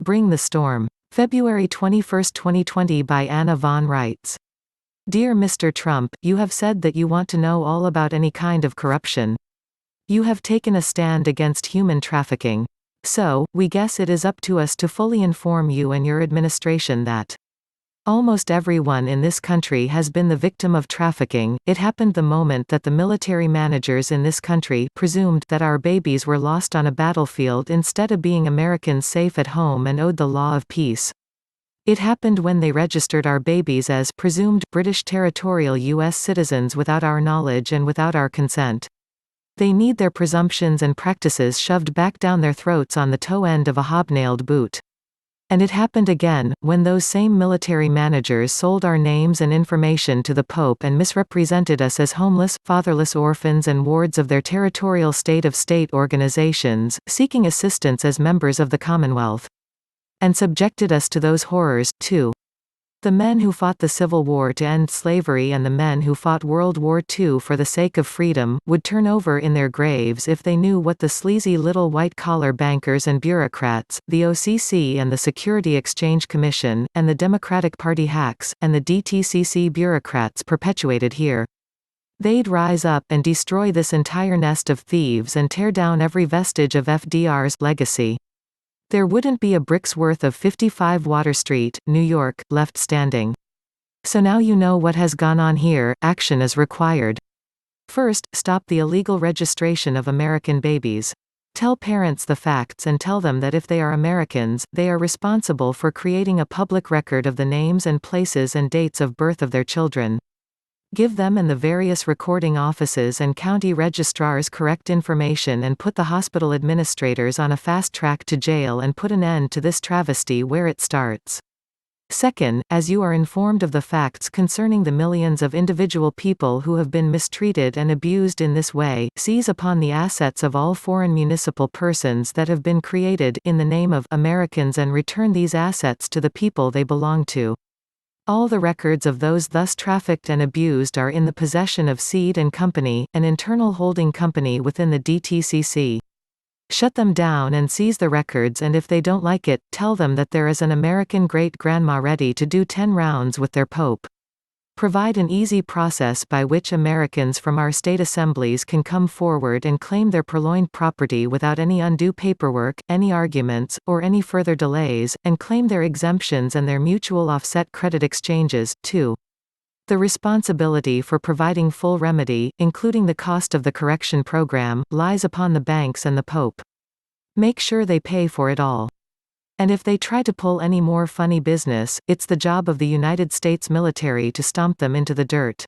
Bring the Storm. February 21, 2020 by Anna von Reitz. Dear Mr. Trump, you have said that you want to know all about any kind of corruption. You have taken a stand against human trafficking. So, we guess it is up to us to fully inform you and your administration that almost everyone in this country has been the victim of trafficking. It happened the moment that the military managers in this country presumed that our babies were lost on a battlefield instead of being Americans safe at home and owed the law of peace. It happened when they registered our babies as presumed British Territorial U.S. citizens without our knowledge and without our consent. They need their presumptions and practices shoved back down their throats on the toe end of a hobnailed boot. And it happened again, when those same military managers sold our names and information to the Pope and misrepresented us as homeless, fatherless orphans and wards of their Territorial State of State organizations, seeking assistance as members of the Commonwealth. And subjected us to those horrors, too. The men who fought the Civil War to end slavery and the men who fought World War II for the sake of freedom, would turn over in their graves if they knew what the sleazy little white-collar bankers and bureaucrats, the OCC and the Security Exchange Commission, and the Democratic Party hacks, and the DTCC bureaucrats perpetuated here. They'd rise up and destroy this entire nest of thieves and tear down every vestige of FDR's legacy. There wouldn't be a brick's worth of 55 Water Street, New York, left standing. So now you know what has gone on here. Action is required. First, stop the illegal registration of American babies. Tell parents the facts and tell them that if they are Americans, they are responsible for creating a public record of the names and places and dates of birth of their children. Give them and the various recording offices and county registrars correct information and put the hospital administrators on a fast track to jail and put an end to this travesty where it starts. Second, as you are informed of the facts concerning the millions of individual people who have been mistreated and abused in this way, seize upon the assets of all foreign municipal persons that have been created in the name of Americans and return these assets to the people they belong to. All the records of those thus trafficked and abused are in the possession of Seed & Company, an internal holding company within the DTCC. Shut them down and seize the records, and if they don't like it, tell them that there is an American great-grandma ready to do 10 rounds with their Pope. Provide an easy process by which Americans from our state assemblies can come forward and claim their purloined property without any undue paperwork, any arguments, or any further delays, and claim their exemptions and their mutual offset credit exchanges, too. The responsibility for providing full remedy, including the cost of the correction program, lies upon the banks and the Pope. Make sure they pay for it all. And if they try to pull any more funny business, it's the job of the United States military to stomp them into the dirt.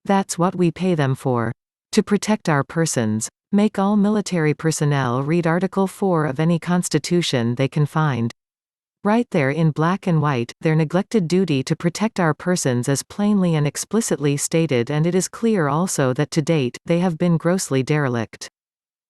That's what we pay them for. To protect our persons. Make all military personnel read Article 4 of any constitution they can find. Right there in black and white, their neglected duty to protect our persons is plainly and explicitly stated, and it is clear also that to date, they have been grossly derelict.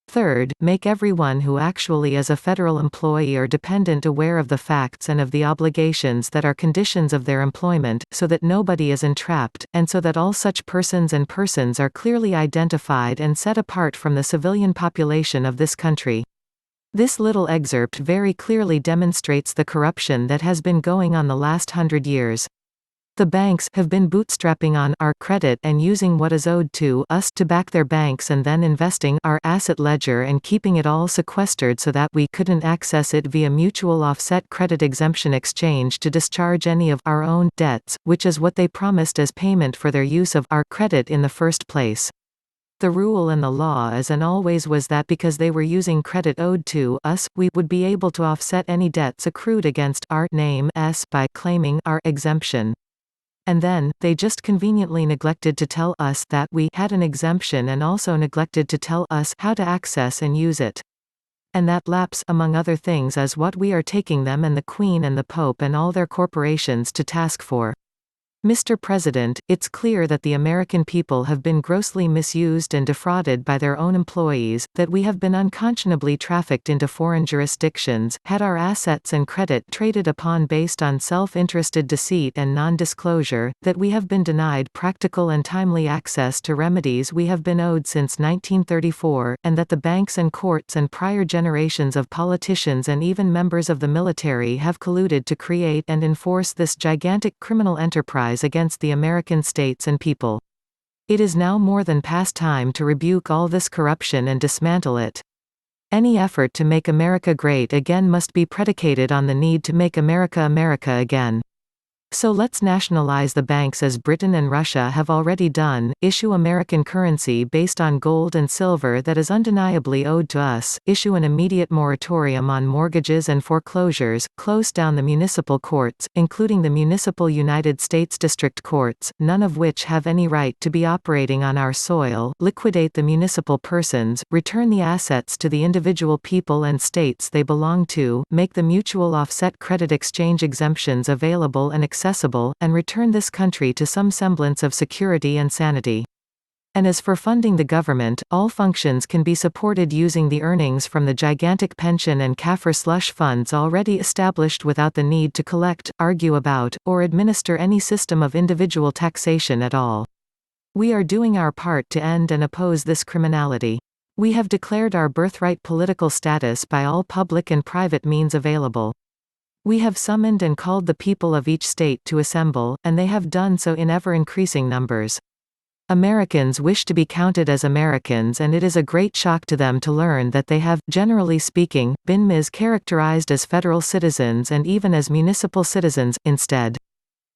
Third, make everyone who actually is a federal employee or dependent aware of the facts and of the obligations that are conditions of their employment, so that nobody is entrapped, and so that all such persons are clearly identified and set apart from the civilian population of this country. This little excerpt very clearly demonstrates the corruption that has been going on the last 100 years. The banks have been bootstrapping on our credit and using what is owed to us to back their banks, and then investing our asset ledger and keeping it all sequestered so that we couldn't access it via mutual offset credit exemption exchange to discharge any of our own debts, which is what they promised as payment for their use of our credit in the first place. The rule and the law is and always was that because they were using credit owed to us, we would be able to offset any debts accrued against our name by claiming our exemption. And then, they just conveniently neglected to tell us that we had an exemption, and also neglected to tell us how to access and use it. And that lapse, among other things, is what we are taking them and the Queen and the Pope and all their corporations to task for. Mr. President, it's clear that the American people have been grossly misused and defrauded by their own employees, that we have been unconscionably trafficked into foreign jurisdictions, had our assets and credit traded upon based on self-interested deceit and non-disclosure, that we have been denied practical and timely access to remedies we have been owed since 1934, and that the banks and courts and prior generations of politicians and even members of the military have colluded to create and enforce this gigantic criminal enterprise against the American states and people. It is now more than past time to rebuke all this corruption and dismantle it. Any effort to make America great again must be predicated on the need to make America America again. So let's nationalize the banks as Britain and Russia have already done, issue American currency based on gold and silver that is undeniably owed to us, issue an immediate moratorium on mortgages and foreclosures, close down the municipal courts, including the municipal United States district courts, none of which have any right to be operating on our soil, liquidate the municipal persons, return the assets to the individual people and states they belong to, make the mutual offset credit exchange exemptions available and accessible, and return this country to some semblance of security and sanity. And as for funding the government, all functions can be supported using the earnings from the gigantic pension and Kaffir slush funds already established without the need to collect, argue about, or administer any system of individual taxation at all. We are doing our part to end and oppose this criminality. We have declared our birthright political status by all public and private means available. We have summoned and called the people of each state to assemble, and they have done so in ever-increasing numbers. Americans wish to be counted as Americans, and it is a great shock to them to learn that they have, generally speaking, been mischaracterized as federal citizens and even as municipal citizens, instead.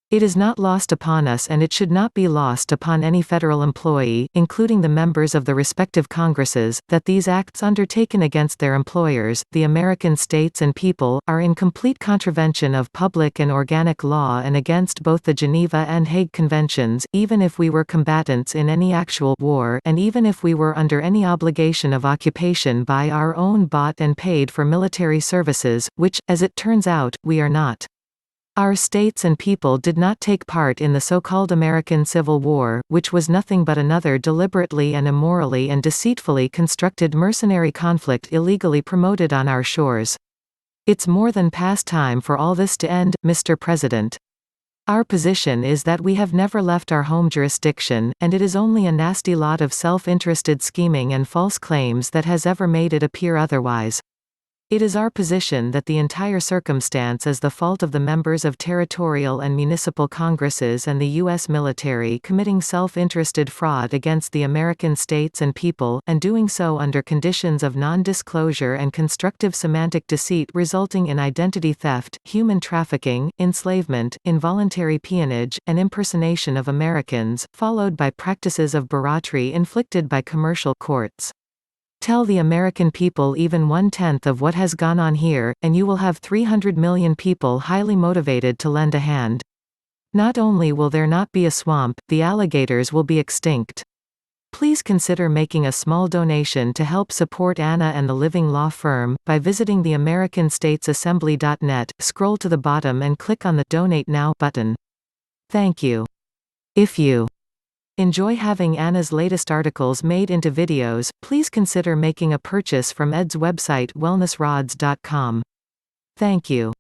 It is not lost upon us, and it should not be lost upon any federal employee, including the members of the respective Congresses, that these acts undertaken against their employers, the American states and people, are in complete contravention of public and organic law and against both the Geneva and Hague Conventions, even if we were combatants in any actual war, and even if we were under any obligation of occupation by our own bought and paid for military services, which, as it turns out, we are not. Our states and people did not take part in the so-called American Civil War, which was nothing but another deliberately and immorally and deceitfully constructed mercenary conflict illegally promoted on our shores. It's more than past time for all this to end, Mr. President. Our position is that we have never left our home jurisdiction, and it is only a nasty lot of self-interested scheming and false claims that has ever made it appear otherwise. It is our position that the entire circumstance is the fault of the members of territorial and municipal Congresses and the U.S. military committing self-interested fraud against the American states and people, and doing so under conditions of non-disclosure and constructive semantic deceit resulting in identity theft, human trafficking, enslavement, involuntary peonage, and impersonation of Americans, followed by practices of barratry inflicted by commercial courts. Tell the American people even 1/10 of what has gone on here, and you will have 300 million people highly motivated to lend a hand. Not only will there not be a swamp, the alligators will be extinct. Please consider making a small donation to help support Anna and the Living Law Firm, by visiting the AmericanStatesAssembly.net, scroll to the bottom and click on the Donate Now button. Thank you. If you enjoy having Anna's latest articles made into videos, please consider making a purchase from Ed's website wellnessrods.com. Thank you.